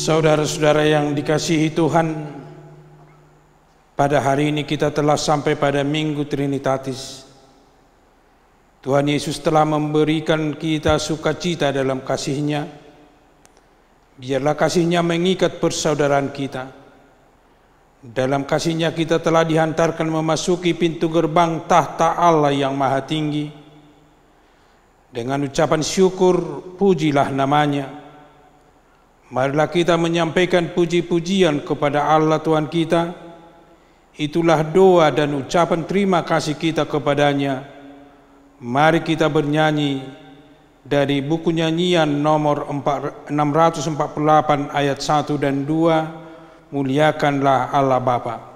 Saudara-saudara yang dikasihi Tuhan, pada hari ini kita telah sampai pada Minggu Trinitatis. Tuhan Yesus telah memberikan kita sukacita dalam kasih-Nya. Biarlah kasih-Nya mengikat persaudaraan kita. Dalam kasih-Nya kita telah dihantarkan memasuki pintu gerbang tahta Allah yang maha tinggi. Dengan ucapan syukur, pujilah namanya. Marilah kita menyampaikan puji-pujian kepada Allah Tuhan kita. Itulah doa dan ucapan terima kasih kita kepadanya. Mari kita bernyanyi dari buku nyanyian nomor 648 ayat 1 dan 2. Muliakanlah Allah Bapa.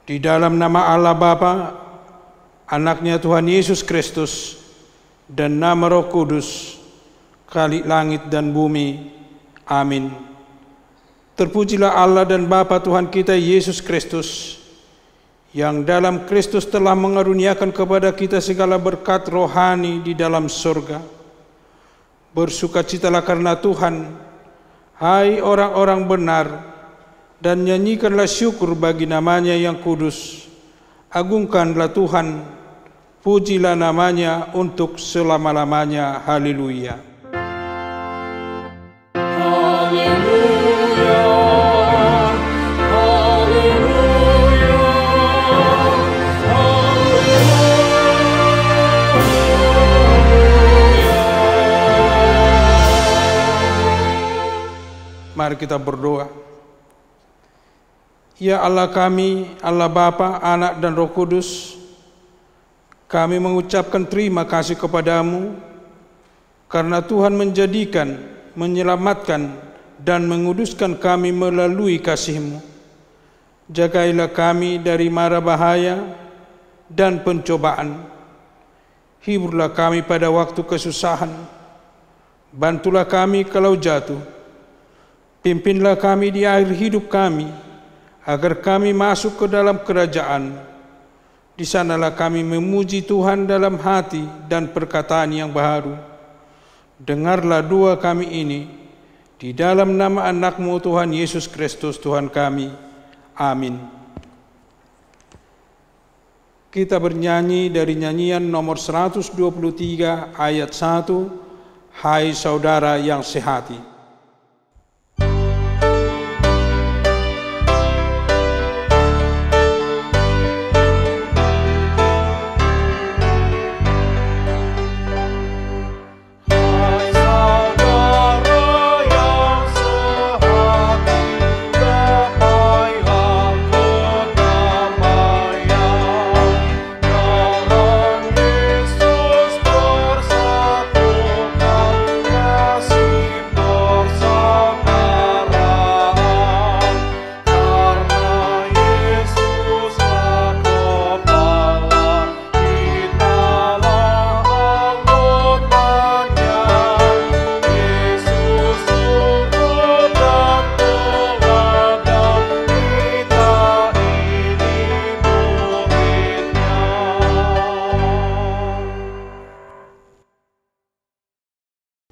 Di dalam nama Allah Bapa, Anaknya Tuhan Yesus Kristus, dan nama Roh Kudus, Khalik langit dan bumi. Amin. Terpujilah Allah dan Bapa Tuhan kita Yesus Kristus, yang dalam Kristus telah mengaruniakan kepada kita segala berkat rohani di dalam surga. Bersukacitalah karena Tuhan, hai orang-orang benar, dan nyanyikanlah syukur bagi namanya yang kudus. Agungkanlah Tuhan, pujilah namanya untuk selama-lamanya. Haleluya. Haleluya. Haleluya. Haleluya. Mari kita berdoa. Ya Allah kami, Allah Bapa, Anak dan Roh Kudus, kami mengucapkan terima kasih kepadamu karena Tuhan menjadikan, menyelamatkan, dan menguduskan kami melalui kasih-Mu. Jagailah kami dari mara bahaya dan pencobaan. Hiburlah kami pada waktu kesusahan. Bantulah kami kalau jatuh. Pimpinlah kami di akhir hidup kami, agar kami masuk ke dalam kerajaan. Di sanalah kami memuji Tuhan dalam hati dan perkataan yang baharu. Dengarlah doa kami ini, di dalam nama Anak-Mu Tuhan Yesus Kristus Tuhan kami. Amin. Kita bernyanyi dari nyanyian nomor 123 ayat 1. Hai saudara yang sehati. Yesus bersatukan kasih.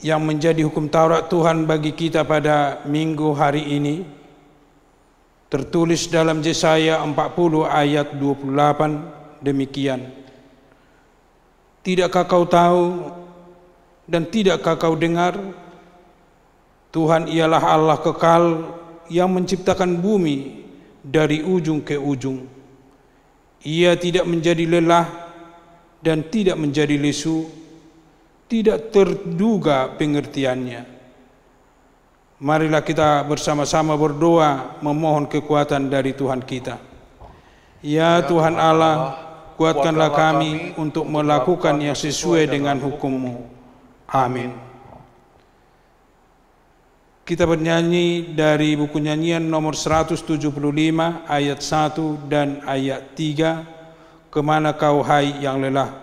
yang menjadi hukum Taurat Tuhan bagi kita pada minggu hari ini tertulis dalam Yesaya 40 ayat 28 demikian. Tidakkah kau tahu dan tidakkah kau dengar? Tuhan ialah Allah kekal yang menciptakan bumi dari ujung ke ujung. Ia tidak menjadi lelah dan tidak menjadi lesu, tidak terduga pengertiannya. Marilah kita bersama-sama berdoa memohon kekuatan dari Tuhan kita. Ya Tuhan Allah, kuatkanlah kami untuk melakukan yang sesuai dengan hukum-Mu. Amin. Kita bernyanyi dari buku nyanyian nomor 175 ayat 1 dan ayat 3, Kemana kau hai yang lelah?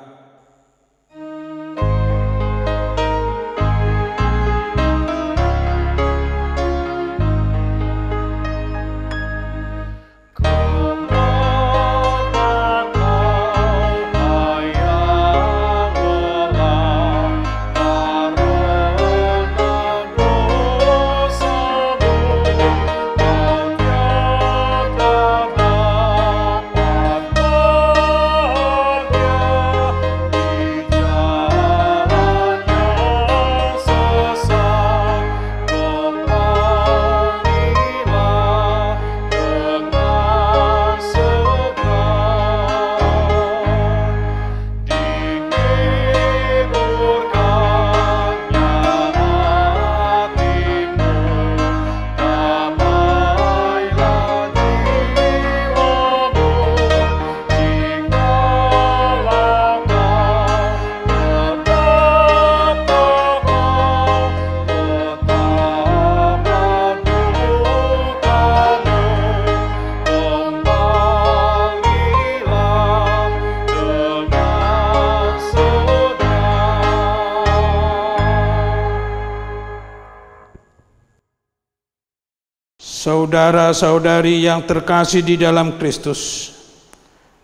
Saudara-saudari yang terkasih di dalam Kristus,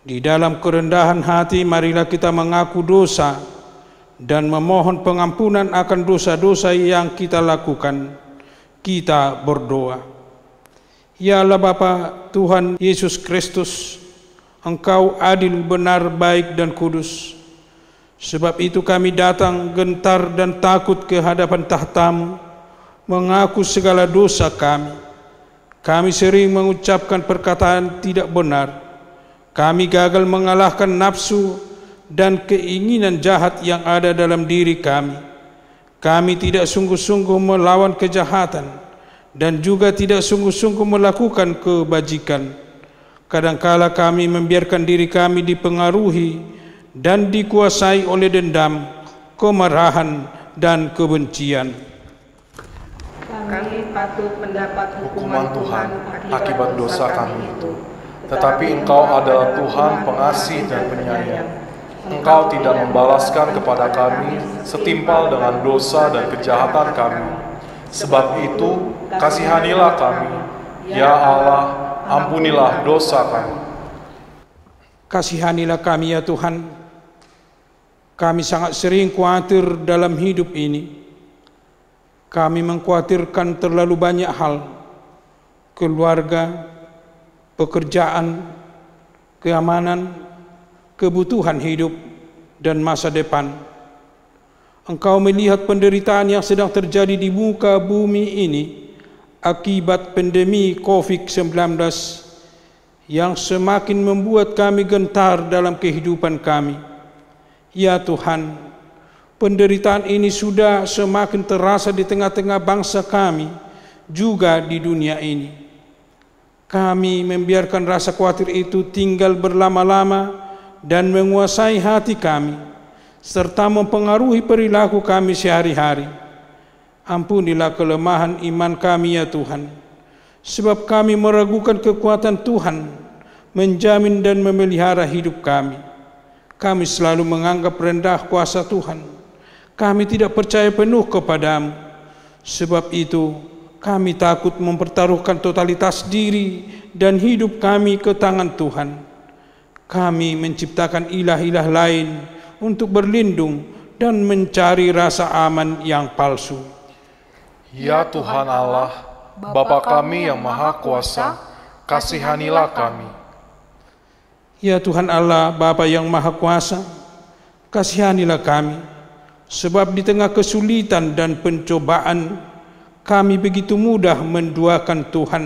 di dalam kerendahan hati marilah kita mengaku dosa dan memohon pengampunan akan dosa-dosa yang kita lakukan. Kita berdoa. Ya Allah Bapa Tuhan Yesus Kristus, Engkau adil, benar, baik, dan kudus. Sebab itu kami datang gentar dan takut ke hadapan tahta-Mu, mengaku segala dosa kami. Kami sering mengucapkan perkataan tidak benar. Kami gagal mengalahkan nafsu dan keinginan jahat yang ada dalam diri kami. Kami tidak sungguh-sungguh melawan kejahatan dan juga tidak sungguh-sungguh melakukan kebajikan. Kadangkala kami membiarkan diri kami dipengaruhi dan dikuasai oleh dendam, kemarahan, dan kebencian. Kami patut mendapat hukuman Tuhan akibat dosa kami itu. Tetapi Engkau adalah Tuhan pengasih dan penyayang. Engkau tidak membalaskan kepada kami setimpal dengan dosa dan kejahatan kami. Sebab itu, kasihanilah kami. Ya Allah, ampunilah dosa kami. Kasihanilah kami ya Tuhan. Kami sangat sering khawatir dalam hidup ini. Kami mengkhawatirkan terlalu banyak hal, keluarga, pekerjaan, keamanan, kebutuhan hidup, dan masa depan. Engkau melihat penderitaan yang sedang terjadi di muka bumi ini akibat pandemi COVID-19 yang semakin membuat kami gentar dalam kehidupan kami. Ya Tuhan, penderitaan ini sudah semakin terasa di tengah-tengah bangsa kami, juga di dunia ini. Kami membiarkan rasa khawatir itu tinggal berlama-lama dan menguasai hati kami, serta mempengaruhi perilaku kami sehari-hari. Ampunilah kelemahan iman kami ya Tuhan, sebab kami meragukan kekuatan Tuhan menjamin dan memelihara hidup kami. Kami selalu menganggap rendah kuasa Tuhan. Kami tidak percaya penuh kepada-Mu. Sebab itu, kami takut mempertaruhkan totalitas diri dan hidup kami ke tangan Tuhan. Kami menciptakan ilah-ilah lain untuk berlindung dan mencari rasa aman yang palsu. Ya Tuhan Allah, Bapa kami yang Maha Kuasa, kasihanilah kami. Ya Tuhan Allah, Bapa yang Maha Kuasa, kasihanilah kami, sebab di tengah kesulitan dan pencobaan kami begitu mudah menduakan Tuhan,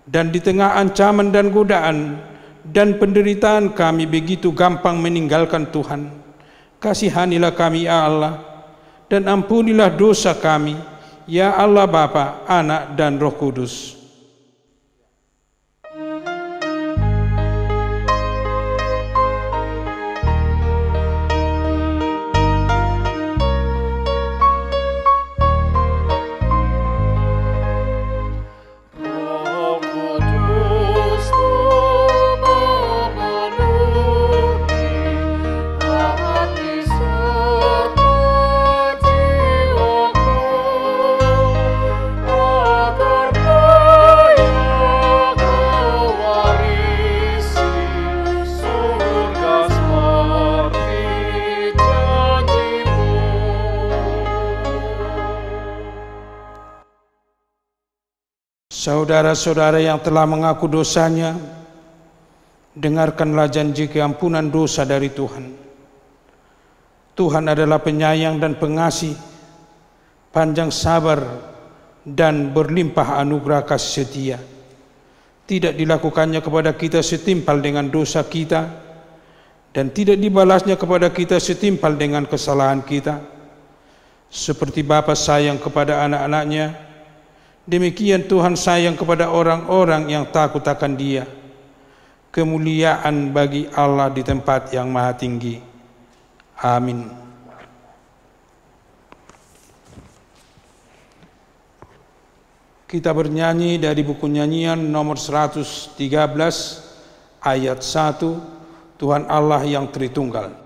dan di tengah ancaman dan godaan dan penderitaan kami begitu gampang meninggalkan Tuhan. Kasihanilah kami ya Allah, dan ampunilah dosa kami, ya Allah Bapa, Anak dan Roh Kudus. Saudara-saudara yang telah mengaku dosanya, dengarkanlah janji keampunan dosa dari Tuhan. Tuhan adalah penyayang dan pengasih, panjang sabar dan berlimpah anugerah kasih setia. Tidak dilakukannya kepada kita setimpal dengan dosa kita, dan tidak dibalasnya kepada kita setimpal dengan kesalahan kita. Seperti Bapa sayang kepada anak-anaknya, demikian Tuhan sayang kepada orang-orang yang takut akan Dia. Kemuliaan bagi Allah di tempat yang maha tinggi. Amin. Kita bernyanyi dari buku nyanyian nomor 113 ayat 1, Tuhan Allah yang Tritunggal.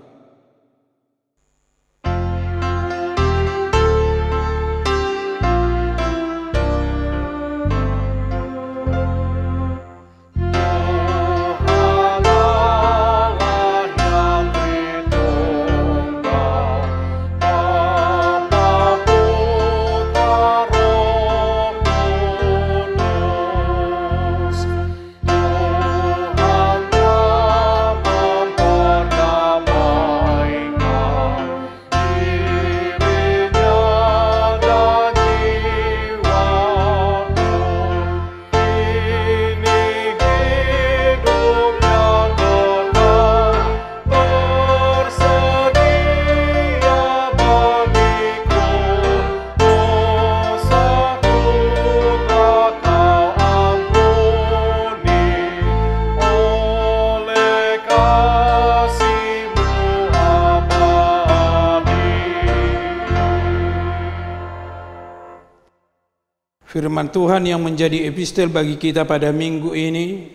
Firman Tuhan yang menjadi epistel bagi kita pada minggu ini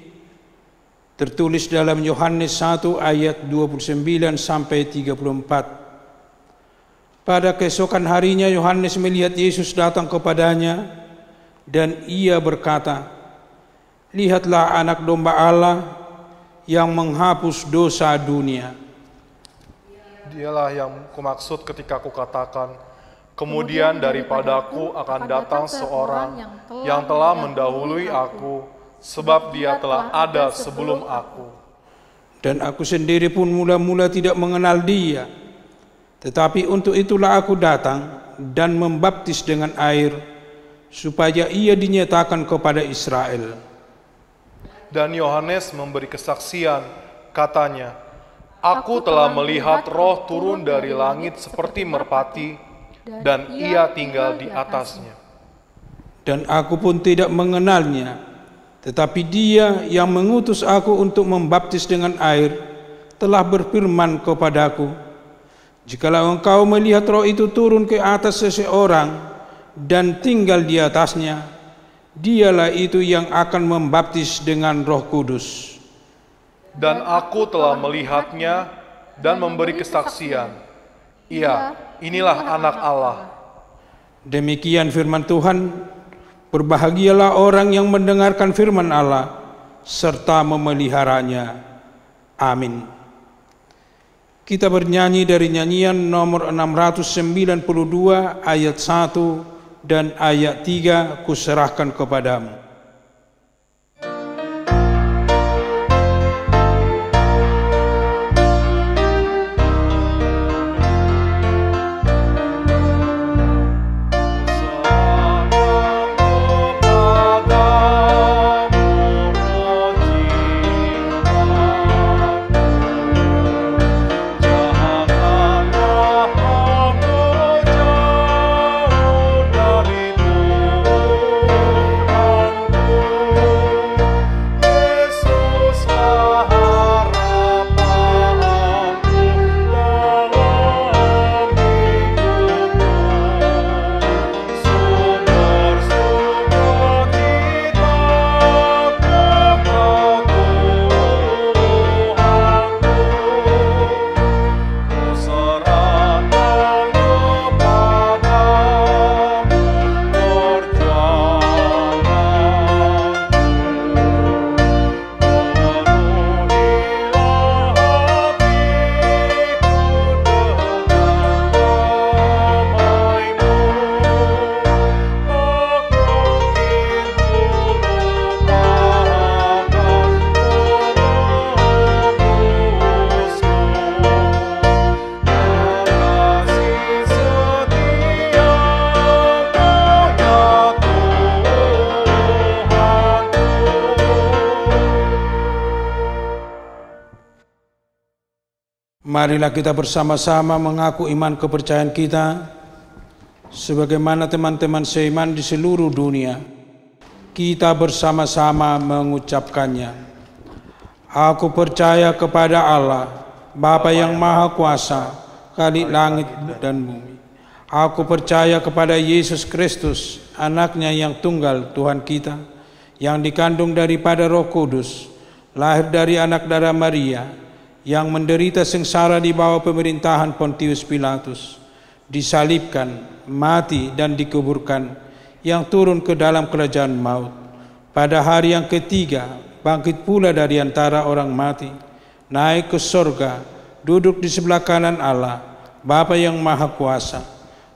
tertulis dalam Yohanes 1 ayat 29 sampai 34. Pada keesokan harinya Yohanes melihat Yesus datang kepadanya dan ia berkata, "Lihatlah anak domba Allah yang menghapus dosa dunia." Dialah yang kumaksud ketika kukatakan, kemudian daripadaku akan datang seorang yang telah mendahului aku, sebab dia telah ada sebelum aku. Dan aku sendiri pun mula-mula tidak mengenal dia, tetapi untuk itulah aku datang dan membaptis dengan air, supaya ia dinyatakan kepada Israel. Dan Yohanes memberi kesaksian, katanya, "Aku telah melihat Roh turun dari langit seperti merpati, dan ia tinggal di atasnya. Dan aku pun tidak mengenalnya, tetapi dia yang mengutus aku untuk membaptis dengan air telah berfirman kepadaku, jikalau engkau melihat Roh itu turun ke atas seseorang dan tinggal di atasnya, dialah itu yang akan membaptis dengan Roh Kudus. Dan aku telah melihatnya dan memberi kesaksian, inilah anak Allah." Demikian firman Tuhan. Berbahagialah orang yang mendengarkan firman Allah serta memeliharanya. Amin. Kita bernyanyi dari nyanyian nomor 692 ayat 1 dan ayat 3, Kuserahkan kepadamu. Marilah kita bersama-sama mengaku iman kepercayaan kita sebagaimana teman-teman seiman di seluruh dunia. Kita bersama-sama mengucapkannya. Aku percaya kepada Allah, Bapa yang Maha Kuasa, Khalik langit dan bumi. Aku percaya kepada Yesus Kristus, anaknya yang tunggal Tuhan kita, yang dikandung daripada Roh Kudus, lahir dari anak darah Maria, yang menderita sengsara di bawah pemerintahan Pontius Pilatus, disalibkan, mati dan dikuburkan, yang turun ke dalam kerajaan maut. Pada hari yang ketiga, bangkit pula dari antara orang mati, naik ke sorga, duduk di sebelah kanan Allah, Bapa yang Maha Kuasa.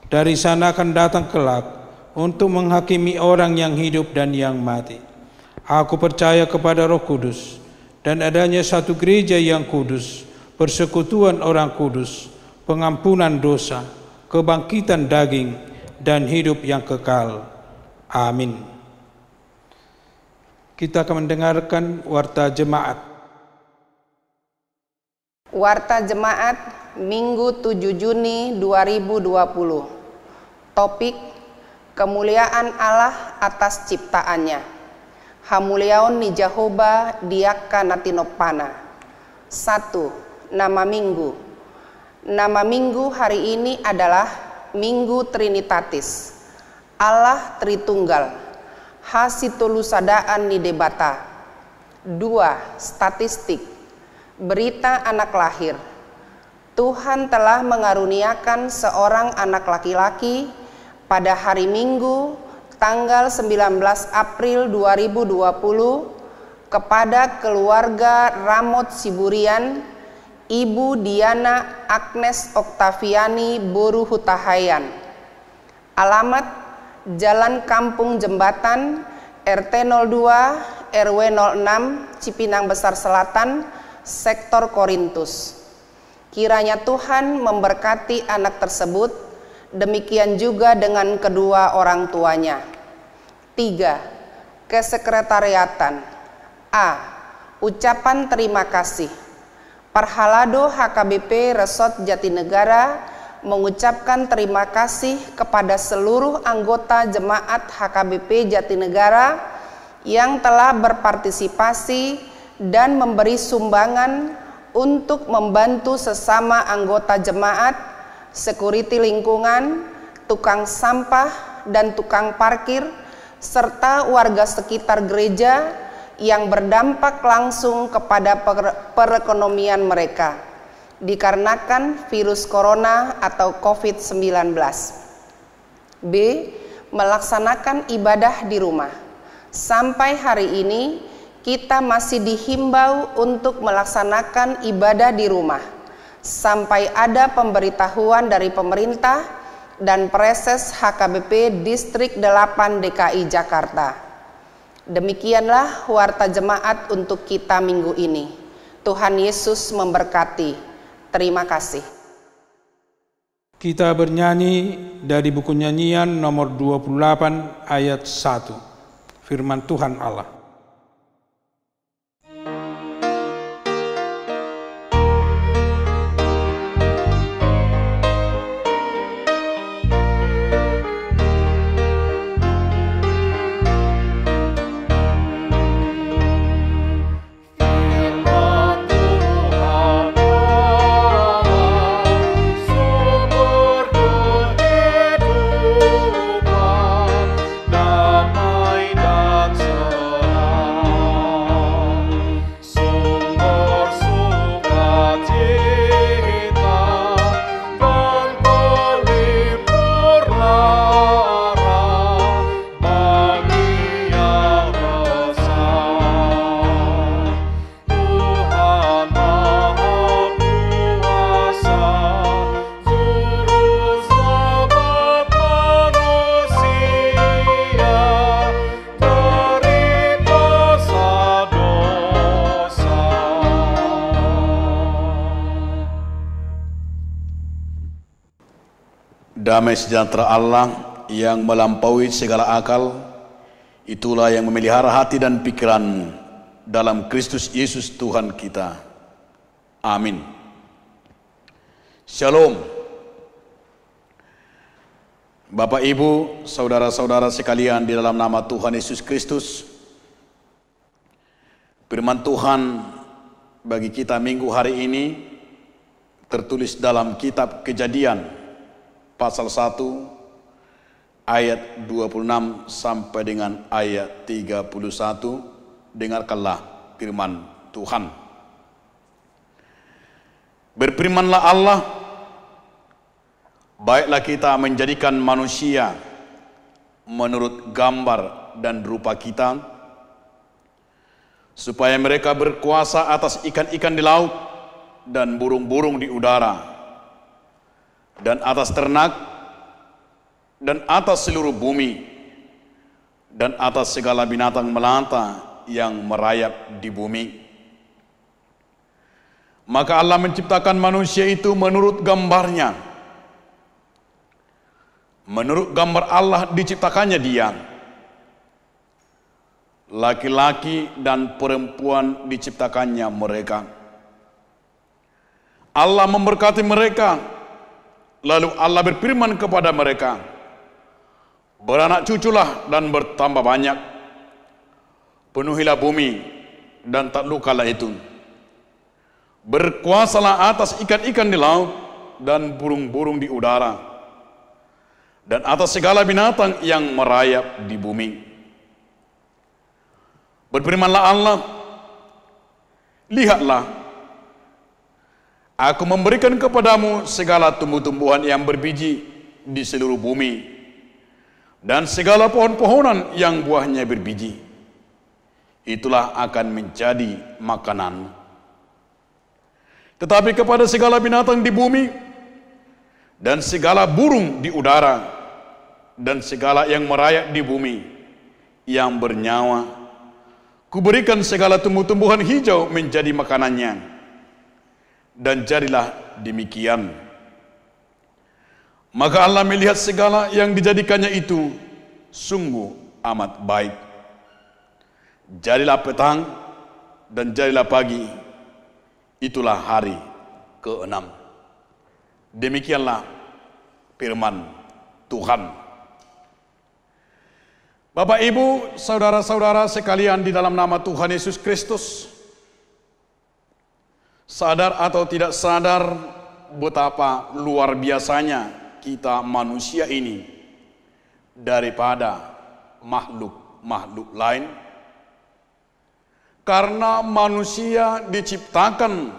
Dari sana akan datang kelak untuk menghakimi orang yang hidup dan yang mati. Aku percaya kepada Roh Kudus, dan adanya satu gereja yang kudus, persekutuan orang kudus, pengampunan dosa, kebangkitan daging, dan hidup yang kekal. Amin. Kita akan mendengarkan Warta Jemaat. Warta Jemaat Minggu 7 Juni 2020. Topik: Kemuliaan Allah atas ciptaannya. Hamuliaon ni Jehovah diaka natinopana. 1. Nama Minggu. Nama Minggu hari ini adalah Minggu Trinitatis, Allah Tritunggal, hasitulusadaan ni debata. 2. Statistik. Berita anak lahir. Tuhan telah mengaruniakan seorang anak laki-laki pada hari Minggu tanggal 19 April 2020 kepada keluarga Ramot Siburian, Ibu Diana Agnes Oktaviani Boru Hutahayan. Alamat: Jalan Kampung Jembatan, RT 02 RW 06 Cipinang Besar Selatan, Sektor Korintus. Kiranya Tuhan memberkati anak tersebut, demikian juga dengan kedua orang tuanya. 3. Kesekretariatan. A. Ucapan terima kasih. Parhalado HKBP Resort Jatinegara mengucapkan terima kasih kepada seluruh anggota jemaat HKBP Jatinegara yang telah berpartisipasi dan memberi sumbangan untuk membantu sesama anggota jemaat, security lingkungan, tukang sampah dan tukang parkir, serta warga sekitar gereja yang berdampak langsung kepada perekonomian mereka dikarenakan virus corona atau COVID-19. B. Melaksanakan ibadah di rumah. Sampai hari ini kita masih dihimbau untuk melaksanakan ibadah di rumah, sampai ada pemberitahuan dari pemerintah dan Preses HKBP Distrik 8 DKI Jakarta. Demikianlah warta jemaat untuk kita minggu ini. Tuhan Yesus memberkati. Terima kasih. Kita bernyanyi dari buku nyanyian nomor 28 ayat 1. Firman Tuhan Allah. Damai sejahtera Allah yang melampaui segala akal, itulah yang memelihara hati dan pikiranmu dalam Kristus Yesus Tuhan kita. Amin. Shalom. Bapak, Ibu, saudara-saudara sekalian di dalam nama Tuhan Yesus Kristus, firman Tuhan bagi kita minggu hari ini tertulis dalam kitab Kejadian pasal 1 ayat 26 sampai dengan ayat 31. Dengarkanlah firman Tuhan. Berfirmanlah Allah, baiklah kita menjadikan manusia menurut gambar dan rupa kita, supaya mereka berkuasa atas ikan-ikan di laut dan burung-burung di udara, dan atas ternak, dan atas seluruh bumi, dan atas segala binatang melata yang merayap di bumi. Maka Allah menciptakan manusia itu menurut gambarnya. Menurut gambar Allah diciptakannya dia. Laki-laki dan perempuan diciptakannya mereka. Allah memberkati mereka. Lalu Allah berfirman kepada mereka, beranak cuculah dan bertambah banyak, penuhilah bumi dan taklukalah itu, berkuasalah atas ikan-ikan di laut dan burung-burung di udara, dan atas segala binatang yang merayap di bumi. Berfirmanlah Allah, lihatlah, aku memberikan kepadamu segala tumbuh-tumbuhan yang berbiji di seluruh bumi, dan segala pohon-pohonan yang buahnya berbiji. Itulah akan menjadi makanan. Tetapi kepada segala binatang di bumi, dan segala burung di udara, dan segala yang merayap di bumi, yang bernyawa, kuberikan segala tumbuh-tumbuhan hijau menjadi makanannya. Dan jadilah demikian. Maka Allah melihat segala yang dijadikannya itu sungguh amat baik. Jadilah petang dan jadilah pagi. Itulah hari ke-6. Demikianlah firman Tuhan. Bapak, Ibu, saudara-saudara sekalian di dalam nama Tuhan Yesus Kristus, sadar atau tidak sadar betapa luar biasanya kita manusia ini daripada makhluk-makhluk lain. Karena manusia diciptakan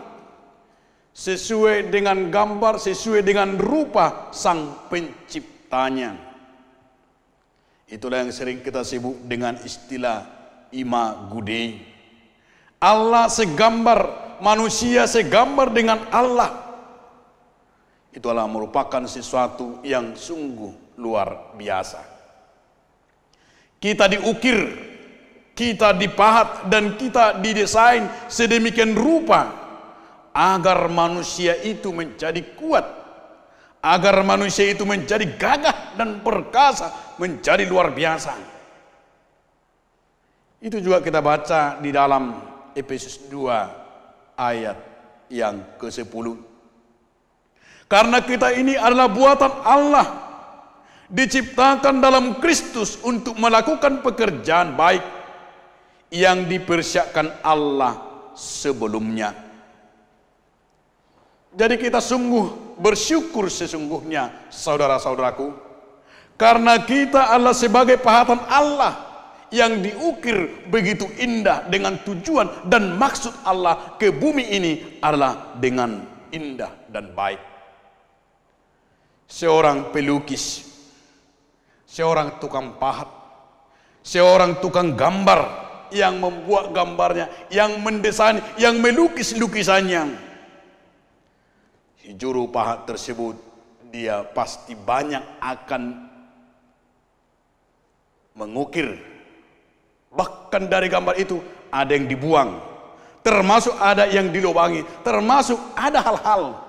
sesuai dengan gambar, sesuai dengan rupa Sang Penciptanya. Itulah yang sering kita sebut dengan istilah imago. Allah segambar, manusia segambar dengan Allah. itulah merupakan sesuatu yang sungguh luar biasa. Kita diukir, kita dipahat, dan kita didesain sedemikian rupa agar manusia itu menjadi kuat, agar manusia itu menjadi gagah dan perkasa, menjadi luar biasa. Itu juga kita baca di dalam Efesus 2 ayat yang ke-10. Karena kita ini adalah buatan Allah, diciptakan dalam Kristus untuk melakukan pekerjaan baik yang dipersiapkan Allah sebelumnya. Jadi kita sungguh bersyukur sesungguhnya, saudara-saudaraku, karena kita adalah sebagai pahatan Allah yang diukir begitu indah dengan tujuan dan maksud Allah ke bumi ini adalah dengan indah dan baik. Seorang pelukis, seorang tukang pahat, seorang tukang gambar yang membuat gambarnya, yang mendesain, yang melukis lukisannya, si juru pahat tersebut dia pasti banyak akan mengukir. Bahkan dari gambar itu ada yang dibuang, termasuk ada yang dilubangi, termasuk ada hal-hal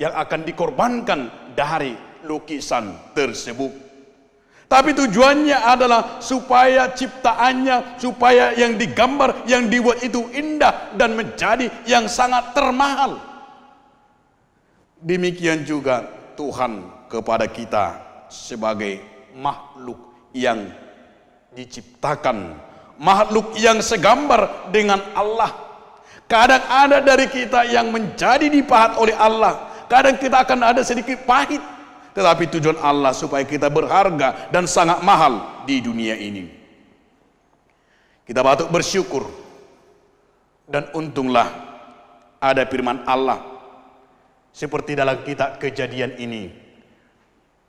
yang akan dikorbankan dari lukisan tersebut. Tapi tujuannya adalah supaya ciptaannya, supaya yang digambar, yang dibuat itu indah dan menjadi yang sangat termahal. Demikian juga Tuhan kepada kita sebagai makhluk yang diciptakan, makhluk yang segambar dengan Allah. Kadang ada dari kita yang menjadi dipahat oleh Allah, kadang kita akan ada sedikit pahit, tetapi tujuan Allah supaya kita berharga dan sangat mahal di dunia ini. Kita patut bersyukur, dan untunglah ada firman Allah seperti dalam kitab Kejadian ini,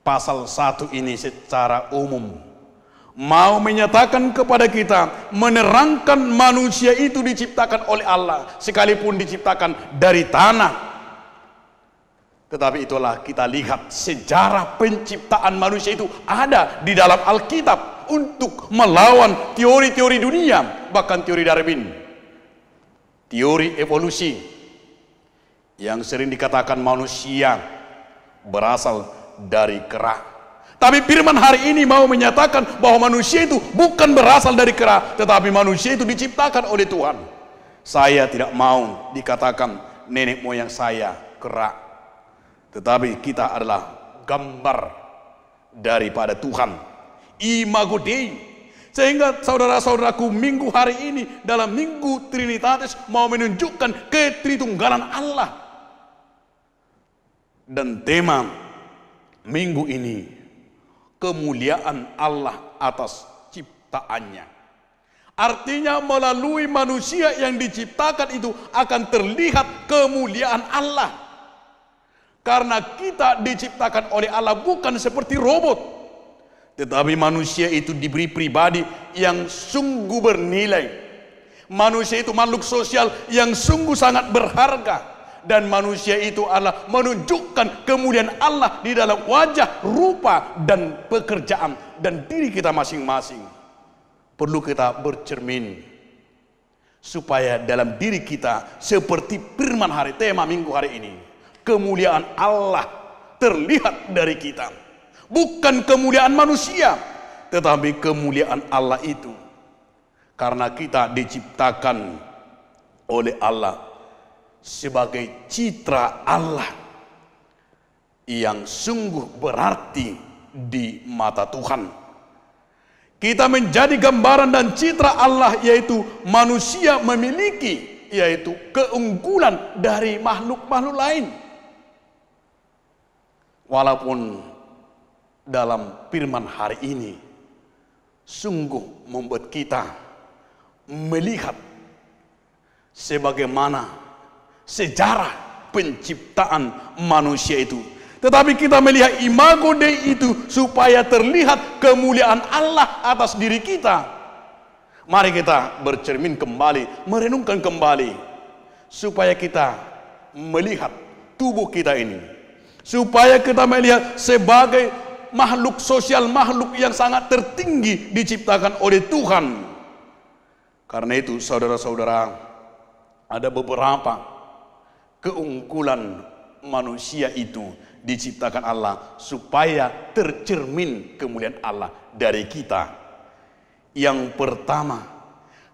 pasal 1 ini secara umum mau menyatakan kepada kita, menerangkan manusia itu diciptakan oleh Allah, sekalipun diciptakan dari tanah. Tetapi itulah kita lihat sejarah penciptaan manusia itu ada di dalam Alkitab untuk melawan teori-teori dunia, bahkan teori Darwin, teori evolusi yang sering dikatakan manusia berasal dari kera. Tapi firman hari ini mau menyatakan bahwa manusia itu bukan berasal dari kera, tetapi manusia itu diciptakan oleh Tuhan. Saya tidak mau dikatakan nenek moyang saya kera, tetapi kita adalah gambar daripada Tuhan, imago Dei. Sehingga saudara-saudaraku, minggu hari ini dalam Minggu Trinitatis mau menunjukkan ketritunggalan Allah. Dan tema minggu ini, kemuliaan Allah atas ciptaannya. Artinya melalui manusia yang diciptakan itu akan terlihat kemuliaan Allah. Karena kita diciptakan oleh Allah bukan seperti robot, tetapi manusia itu diberi pribadi yang sungguh bernilai. Manusia itu makhluk sosial yang sungguh sangat berharga. Dan manusia itu adalah menunjukkan kemuliaan Allah di dalam wajah, rupa, dan pekerjaan. Dan diri kita masing-masing perlu kita bercermin, supaya dalam diri kita seperti firman hari, tema minggu hari ini, kemuliaan Allah terlihat dari kita. Bukan kemuliaan manusia, tetapi kemuliaan Allah itu. Karena kita diciptakan oleh Allah sebagai citra Allah yang sungguh berarti di mata Tuhan. Kita menjadi gambaran dan citra Allah, yaitu manusia memiliki yaitu keunggulan dari makhluk-makhluk lain. Walaupun dalam firman hari ini sungguh membuat kita melihat sebagaimana sejarah penciptaan manusia itu, tetapi kita melihat imago Dei itu supaya terlihat kemuliaan Allah atas diri kita. Mari kita bercermin kembali, merenungkan kembali, supaya kita melihat tubuh kita ini supaya kita melihat sebagai makhluk sosial, makhluk yang sangat tertinggi diciptakan oleh Tuhan. Karena itu saudara-saudara, ada beberapa keunggulan manusia itu diciptakan Allah supaya tercermin kemuliaan Allah dari kita. Yang pertama,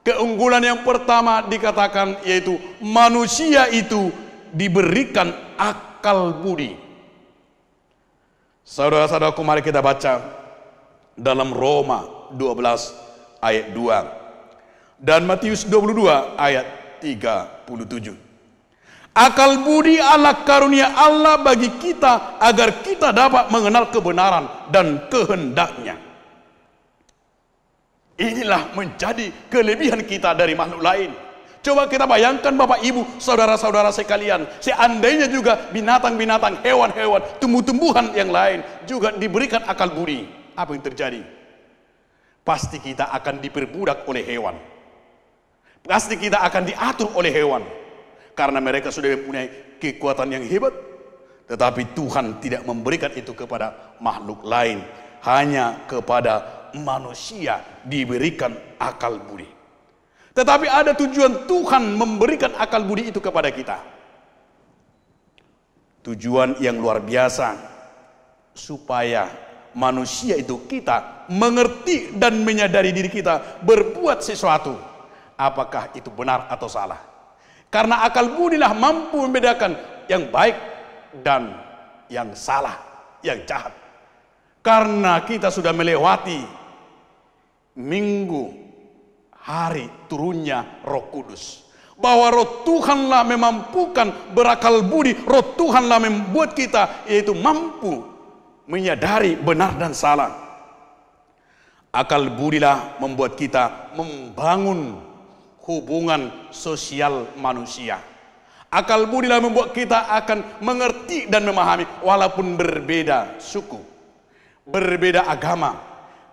keunggulan yang pertama dikatakan yaitu manusia itu diberikan akal budi. Saudara-saudaraku, mari kita baca dalam Roma 12 ayat 2 dan Matius 22 ayat 37. Akal budi adalah karunia Allah bagi kita agar kita dapat mengenal kebenaran dan kehendaknya. Inilah menjadi kelebihan kita dari makhluk lain. Coba kita bayangkan Bapak Ibu, saudara-saudara sekalian, seandainya juga binatang-binatang, hewan-hewan, tumbuh-tumbuhan yang lain juga diberikan akal budi, apa yang terjadi? Pasti kita akan diperbudak oleh hewan. Pasti kita akan diatur oleh hewan. Karena mereka sudah mempunyai kekuatan yang hebat. Tetapi Tuhan tidak memberikan itu kepada makhluk lain. Hanya kepada manusia diberikan akal budi. Tetapi ada tujuan Tuhan memberikan akal budi itu kepada kita. Tujuan yang luar biasa, supaya manusia itu kita mengerti dan menyadari diri kita berbuat sesuatu, apakah itu benar atau salah. Karena akal budilah mampu membedakan yang baik dan yang salah, yang jahat. Karena kita sudah melewati minggu hari turunnya Roh Kudus, bahwa Roh Tuhanlah memampukan berakal budi. Roh Tuhanlah membuat kita yaitu mampu menyadari benar dan salah. Akal budilah membuat kita membangun hubungan sosial manusia. Akal budilah membuat kita akan mengerti dan memahami walaupun berbeda suku, berbeda agama,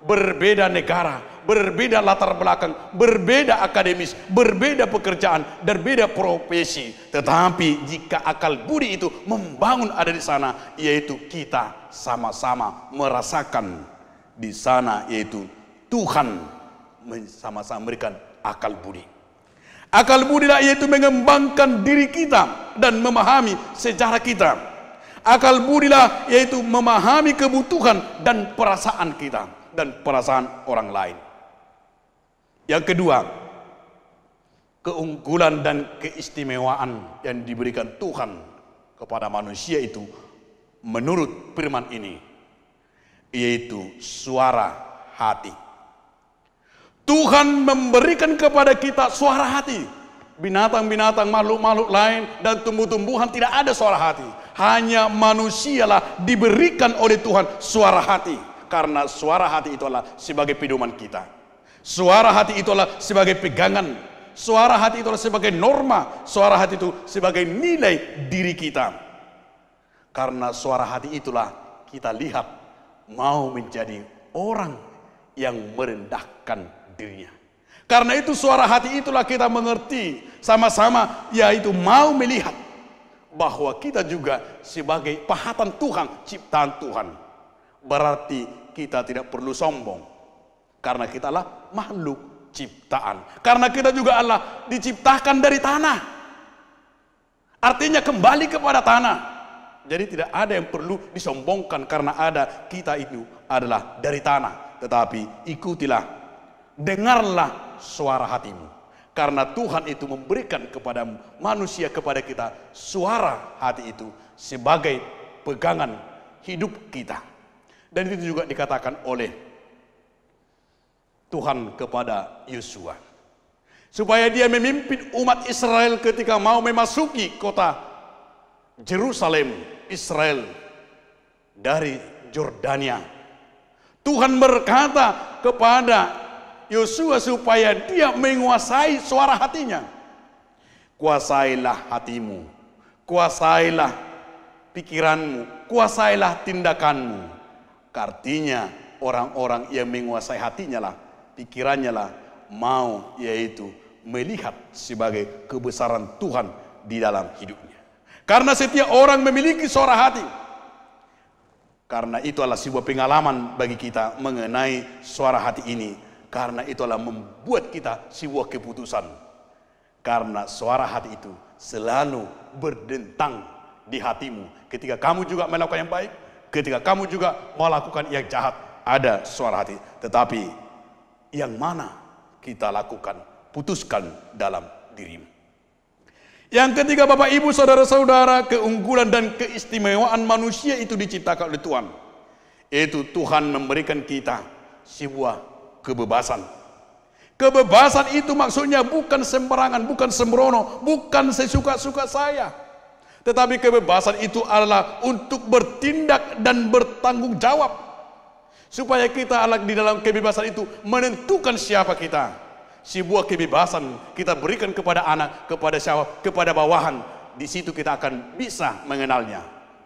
berbeda negara, berbeda latar belakang, berbeda akademis, berbeda pekerjaan, berbeda profesi. Tetapi jika akal budi itu membangun ada di sana, yaitu kita sama-sama merasakan di sana, yaitu Tuhan sama-sama memberikan akal budi. Akal budilah yaitu mengembangkan diri kita dan memahami sejarah kita. Akal budilah yaitu memahami kebutuhan dan perasaan kita dan perasaan orang lain. Yang kedua, keunggulan dan keistimewaan yang diberikan Tuhan kepada manusia itu menurut firman ini, yaitu suara hati. Tuhan memberikan kepada kita suara hati. Binatang-binatang, makhluk-makhluk lain dan tumbuh-tumbuhan tidak ada suara hati. Hanya manusialah diberikan oleh Tuhan suara hati. Karena suara hati itu adalah sebagai pedoman kita. Suara hati itu adalah sebagai pegangan. Suara hati itu adalah sebagai norma. Suara hati itu sebagai nilai diri kita. Karena suara hati itulah kita lihat mau menjadi orang yang merendahkan dirinya. Karena itu suara hati itulah kita mengerti sama-sama, yaitu mau melihat bahwa kita juga sebagai pahatan Tuhan, ciptaan Tuhan. Berarti kita tidak perlu sombong. Karena kita adalah makhluk ciptaan. Karena kita juga adalah diciptakan dari tanah. Artinya kembali kepada tanah. Jadi tidak ada yang perlu disombongkan karena ada kita itu adalah dari tanah. Tetapi ikutilah, dengarlah suara hatimu. Karena Tuhan itu memberikan kepada manusia, kepada kita suara hati itu sebagai pegangan hidup kita. Dan itu juga dikatakan oleh Tuhan kepada Yosua, supaya dia memimpin umat Israel ketika mau memasuki kota Yerusalem, Israel, dari Yordania. Tuhan berkata kepada Yosua supaya dia menguasai suara hatinya. Kuasailah hatimu, kuasailah pikiranmu, kuasailah tindakanmu. Artinya orang-orang yang menguasai hatinya lah, pikirannya lah, mau yaitu melihat sebagai kebesaran Tuhan di dalam hidupnya. Karena setiap orang memiliki suara hati. Karena itu adalah sebuah pengalaman bagi kita mengenai suara hati ini. Karena itu adalah membuat kita sebuah keputusan. Karena suara hati itu selalu berdentang di hatimu. Ketika kamu juga melakukan yang baik, ketika kamu juga melakukan yang jahat, ada suara hati. Tetapi yang mana kita lakukan, putuskan dalam dirimu. Yang ketiga, Bapak Ibu saudara-saudara, keunggulan dan keistimewaan manusia itu diciptakan oleh Tuhan. Yaitu Tuhan memberikan kita sebuah kebebasan. Kebebasan itu maksudnya bukan sembarangan, bukan sembrono, bukan sesuka-suka saya. Tetapi kebebasan itu adalah untuk bertindak dan bertanggung jawab. Supaya kita di dalam kebebasan itu menentukan siapa kita. Sebuah kebebasan kita berikan kepada anak, kepada siapa, kepada bawahan. Di situ kita akan bisa mengenalnya.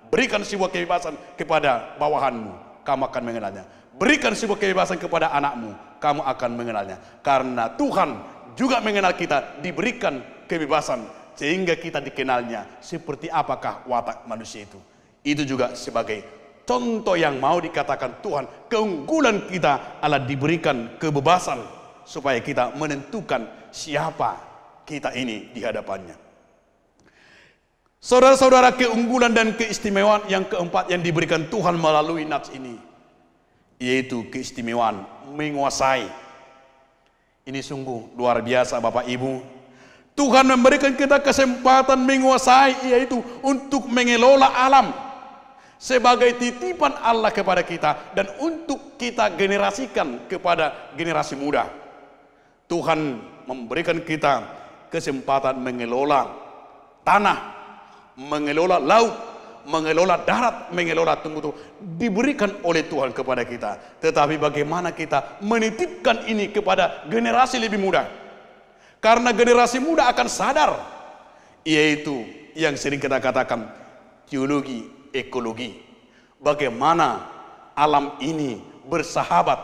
Berikan sebuah kebebasan kepada bawahanmu, kamu akan mengenalnya. Berikan sebuah kebebasan kepada anakmu, kamu akan mengenalnya. Karena Tuhan juga mengenal kita, diberikan kebebasan sehingga kita dikenalnya seperti apakah watak manusia itu. Itu juga sebagai contoh yang mau dikatakan Tuhan, keunggulan kita adalah diberikan kebebasan supaya kita menentukan siapa kita ini di hadapannya. Saudara-saudara, keunggulan dan keistimewaan yang keempat yang diberikan Tuhan melalui nats ini, yaitu keistimewaan menguasai. Ini sungguh luar biasa Bapak Ibu. Tuhan memberikan kita kesempatan menguasai, yaitu untuk mengelola alam sebagai titipan Allah kepada kita dan untuk kita generasikan kepada generasi muda. Tuhan memberikan kita kesempatan mengelola tanah, mengelola laut, mengelola darat, mengelola tumbuh-tumbuh. Diberikan oleh Tuhan kepada kita. Tetapi bagaimana kita menitipkan ini kepada generasi lebih muda? Karena generasi muda akan sadar, yaitu yang sering kita katakan teologi ekologi. Bagaimana alam ini bersahabat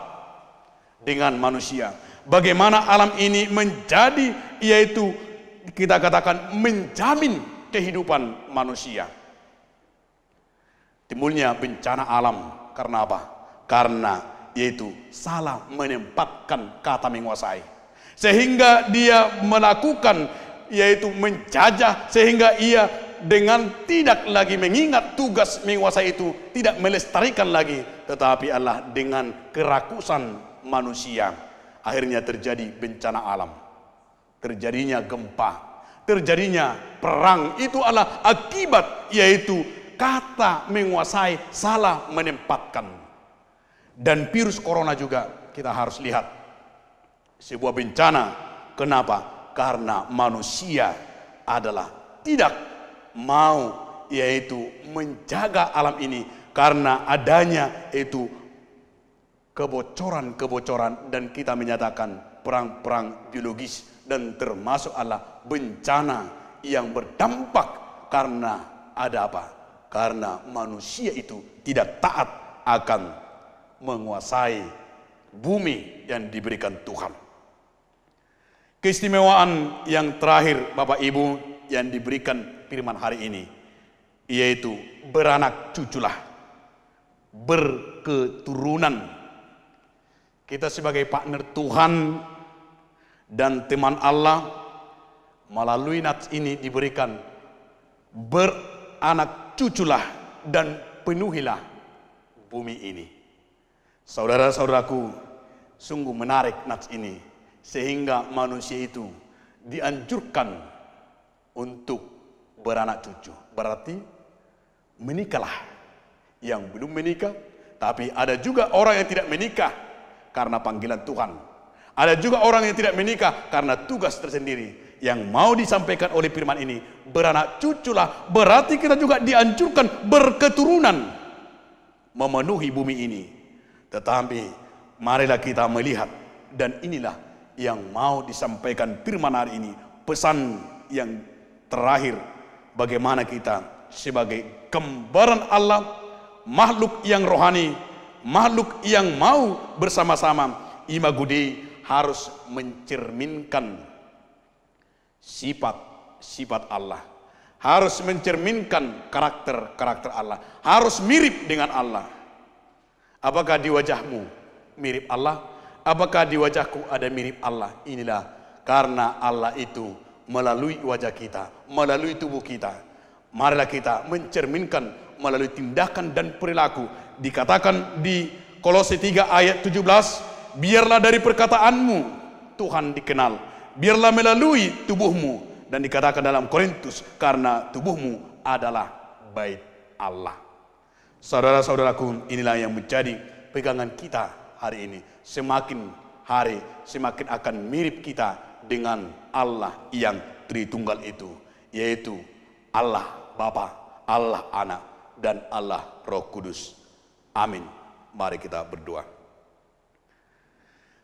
dengan manusia. Bagaimana alam ini menjadi, yaitu kita katakan menjamin kehidupan manusia. Timbulnya bencana alam karena apa? Karena yaitu salah menempatkan kata menguasai. Sehingga dia melakukan yaitu menjajah, sehingga ia dengan tidak lagi mengingat tugas menguasai itu, tidak melestarikan lagi, tetapi Allah dengan kerakusan manusia. Akhirnya terjadi bencana alam, terjadinya gempa, terjadinya perang. Itu adalah akibat, yaitu kata menguasai salah menempatkan. Dan virus corona juga kita harus lihat sebuah bencana. Kenapa? Karena manusia adalah tidak mau yaitu menjaga alam ini, karena adanya itu kebocoran-kebocoran, dan kita menyatakan perang-perang biologis, dan termasuk adalah bencana yang berdampak karena ada apa? Karena manusia itu tidak taat akan menguasai bumi yang diberikan Tuhan. Keistimewaan yang terakhir Bapak Ibu yang diberikan firman hari ini, yaitu beranak cuculah, berketurunan. Kita sebagai partner Tuhan dan teman Allah melalui nats ini diberikan beranak cuculah dan penuhilah bumi ini. Saudara-saudaraku, sungguh menarik nats ini, sehingga manusia itu dianjurkan untuk beranak cucu. Berarti menikahlah yang belum menikah, tapi ada juga orang yang tidak menikah karena panggilan Tuhan. Ada juga orang yang tidak menikah karena tugas tersendiri. Yang mau disampaikan oleh firman ini, beranak cuculah, berarti kita juga dianjurkan berketurunan, memenuhi bumi ini. Tetapi marilah kita melihat, dan inilah yang mau disampaikan firman hari ini, pesan yang terakhir, bagaimana kita sebagai gambaran Allah, makhluk yang rohani, makhluk yang mau bersama-sama, Imago Dei, harus mencerminkan sifat-sifat Allah, harus mencerminkan karakter-karakter Allah, harus mirip dengan Allah. Apakah di wajahmu mirip Allah? Apakah di wajahku ada mirip Allah? Inilah karena Allah itu melalui wajah kita, melalui tubuh kita. Marilah kita mencerminkan melalui tindakan dan perilaku. Dikatakan di Kolose 3 ayat 17, biarlah dari perkataanmu Tuhan dikenal, biarlah melalui tubuhmu. Dan dikatakan dalam Korintus, karena tubuhmu adalah bait Allah. Saudara-saudaraku, inilah yang menjadi pegangan kita hari ini. Semakin hari semakin akan mirip kita dengan Allah yang Tritunggal itu, yaitu Allah Bapa, Allah Anak, dan Allah Roh Kudus. Amin. Mari kita berdoa.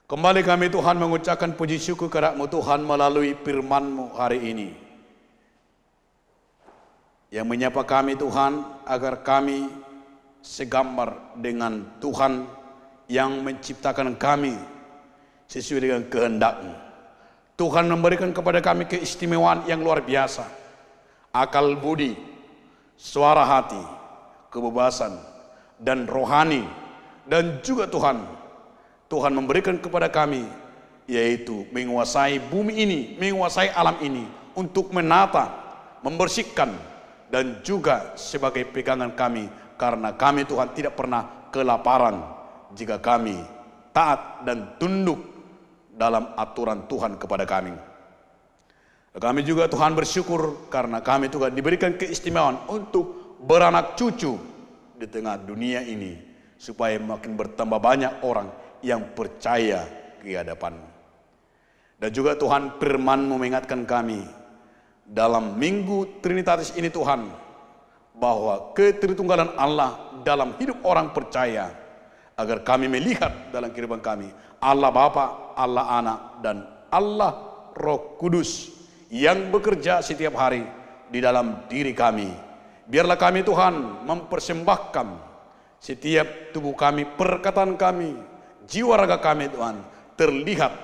Kembali kami Tuhan mengucapkan puji syukur kepada-Mu Tuhan melalui firman-Mu hari ini, yang menyapa kami Tuhan agar kami segambar dengan Tuhan yang menciptakan kami sesuai dengan kehendak-Mu. Tuhan memberikan kepada kami keistimewaan yang luar biasa, akal budi, suara hati, kebebasan, dan rohani. Dan juga Tuhan memberikan kepada kami, yaitu menguasai bumi ini, menguasai alam ini, untuk menata, membersihkan, dan juga sebagai pegangan kami, karena kami Tuhan tidak pernah kelaparan jika kami taat dan tunduk dalam aturan Tuhan kepada kami. Kami juga Tuhan bersyukur karena kami Tuhan diberikan keistimewaan untuk beranak cucu di tengah dunia ini, supaya makin bertambah banyak orang yang percaya ke hadapan-Mu. Dan juga Tuhan, firman-Mu mengingatkan kami dalam Minggu Trinitatis ini Tuhan, bahwa ketritunggalan Allah dalam hidup orang percaya, agar kami melihat dalam kehidupan kami Allah Bapa, Allah Anak, dan Allah Roh Kudus yang bekerja setiap hari di dalam diri kami. Biarlah kami Tuhan mempersembahkan setiap tubuh kami, perkataan kami, jiwa raga kami Tuhan, terlihat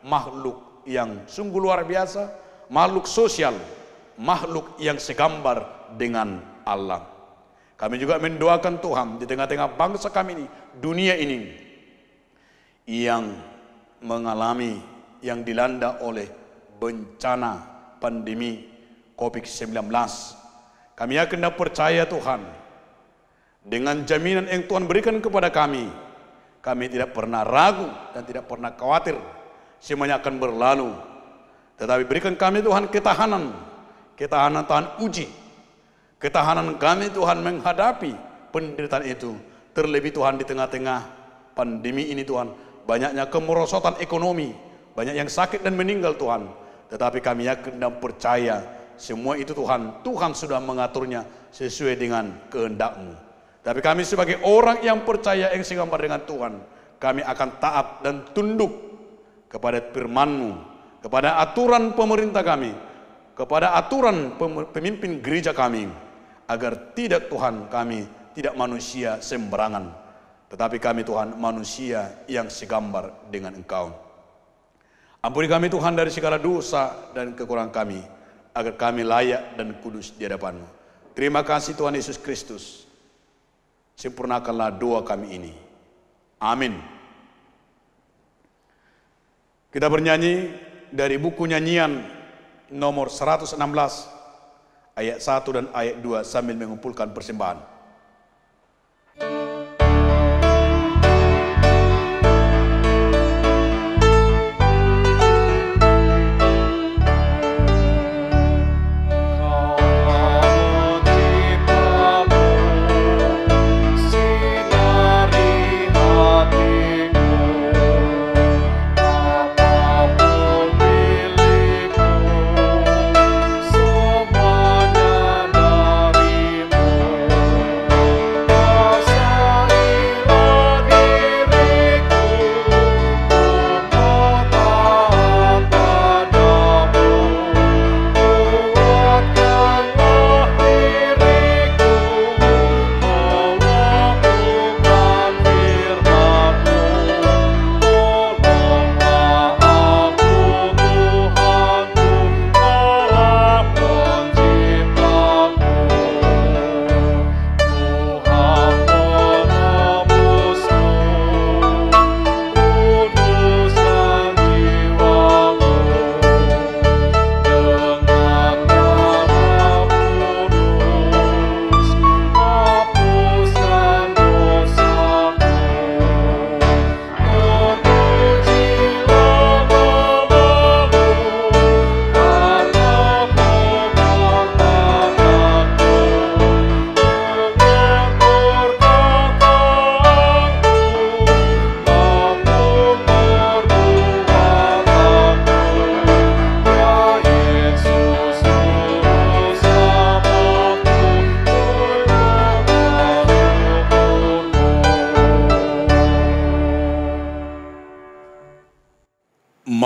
makhluk yang sungguh luar biasa, makhluk sosial, makhluk yang segambar dengan Allah. Kami juga mendoakan Tuhan di tengah-tengah bangsa kami ini, dunia ini yang mengalami, yang dilanda oleh bencana pandemi COVID-19. Kami yakin dan percaya Tuhan, dengan jaminan yang Tuhan berikan kepada kami tidak pernah ragu dan tidak pernah khawatir semuanya akan berlalu. Tetapi berikan kami Tuhan ketahanan Tuhan uji, ketahanan kami Tuhan menghadapi penderitaan itu. Terlebih Tuhan di tengah-tengah pandemi ini Tuhan, banyaknya kemerosotan ekonomi, banyak yang sakit dan meninggal Tuhan. Tetapi kami yakin dan percaya semua itu Tuhan sudah mengaturnya sesuai dengan kehendak-Mu. Tapi kami sebagai orang yang percaya, yang segambar dengan Tuhan, kami akan taat dan tunduk kepada firman-Mu, kepada aturan pemerintah kami, kepada aturan pemimpin gereja kami, agar tidak Tuhan kami tidak manusia sembarangan, tetapi kami Tuhan manusia yang segambar dengan Engkau. Ampuni kami Tuhan dari segala dosa dan kekurangan kami, agar kami layak dan kudus di hadapan-Mu. Terima kasih Tuhan Yesus Kristus. Sempurnakanlah doa kami ini. Amin. Kita bernyanyi dari buku nyanyian nomor 116 ayat 1 dan ayat 2 sambil mengumpulkan persembahan. Semuanya darimu.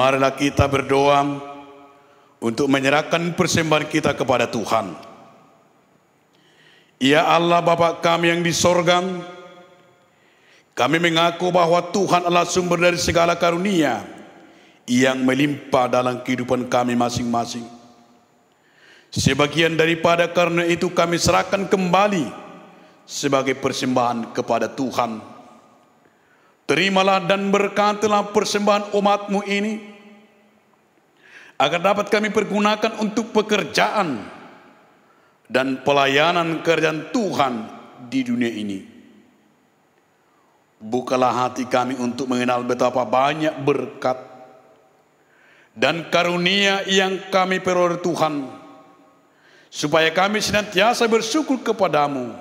marilah kita berdoa untuk menyerahkan persembahan kita kepada Tuhan. Ya Allah Bapa kami yang di sorga, kami mengaku bahwa Tuhan adalah sumber dari segala karunia yang melimpah dalam kehidupan kami masing-masing. Sebagian daripada karunia itu kami serahkan kembali sebagai persembahan kepada Tuhan. Terimalah dan berkatilah persembahan umat-Mu ini, agar dapat kami pergunakan untuk pekerjaan dan pelayanan kerjaan Tuhan di dunia ini. Bukalah hati kami untuk mengenal betapa banyak berkat dan karunia yang kami peroleh Tuhan, supaya kami senantiasa bersyukur kepadamu.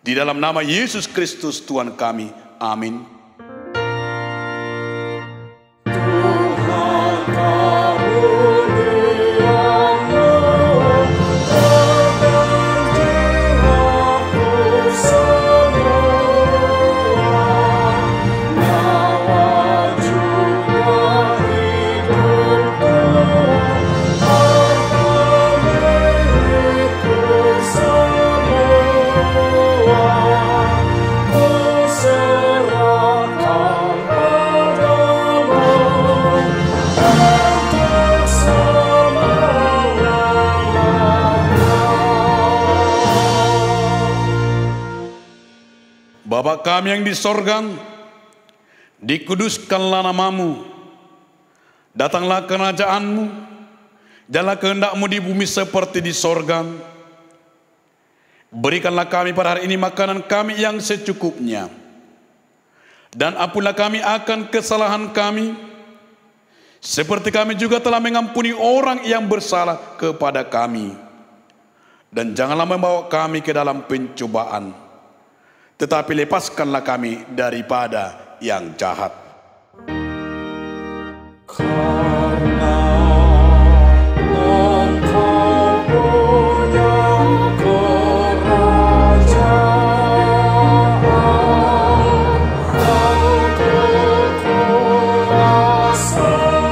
Di dalam nama Yesus Kristus Tuhan kami. Amin. Bapa kami yang di sorga, dikuduskanlah nama-Mu, datanglah kerajaan-Mu, jalanlah kehendak-Mu di bumi seperti di sorga. Berikanlah kami pada hari ini makanan kami yang secukupnya, dan ampunilah kami akan kesalahan kami, seperti kami juga telah mengampuni orang yang bersalah kepada kami. Dan janganlah membawa kami ke dalam pencobaan, tetapi lepaskanlah kami daripada yang jahat. Karena Engkau punya kerajaan dan kekuasaan dan kemuliaan sampai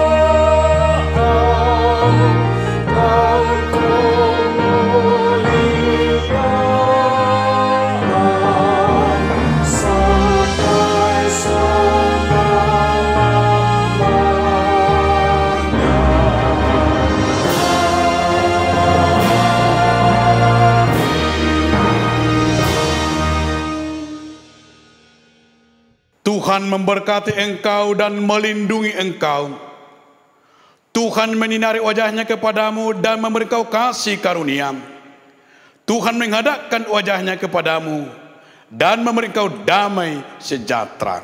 Tuhan memberkati engkau dan melindungi engkau. Tuhan menyinari wajahnya kepadamu dan memberi engkau kasih karunia. Tuhan menghadapkan wajahnya kepadamu dan memberi engkau damai sejahtera.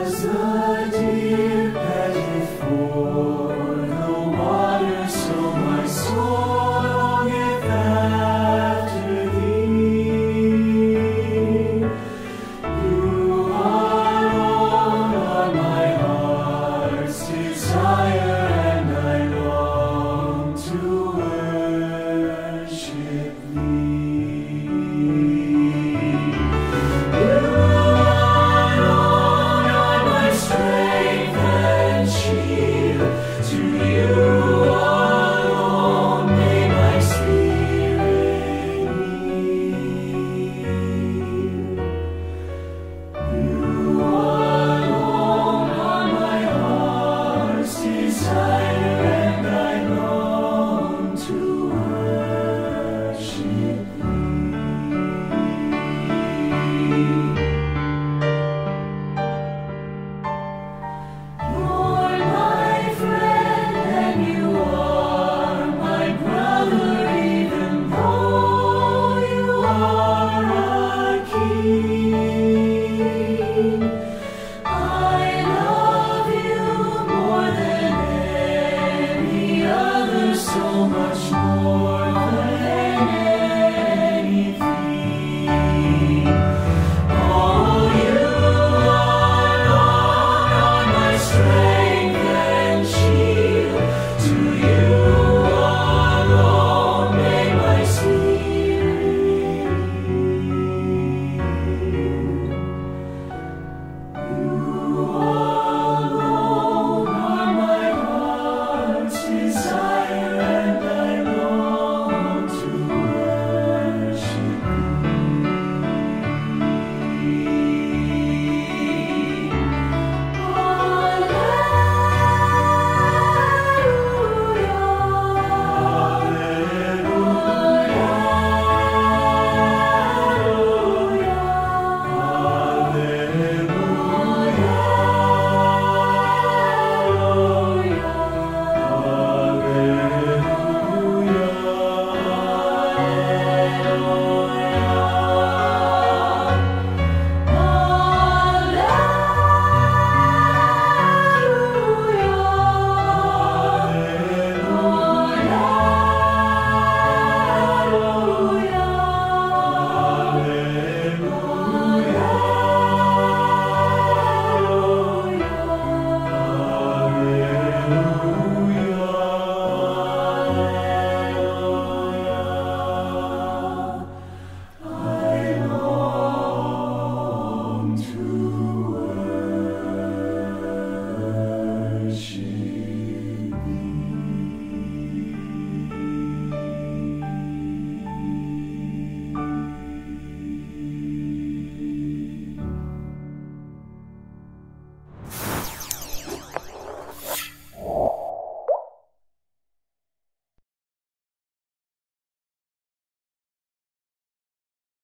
As a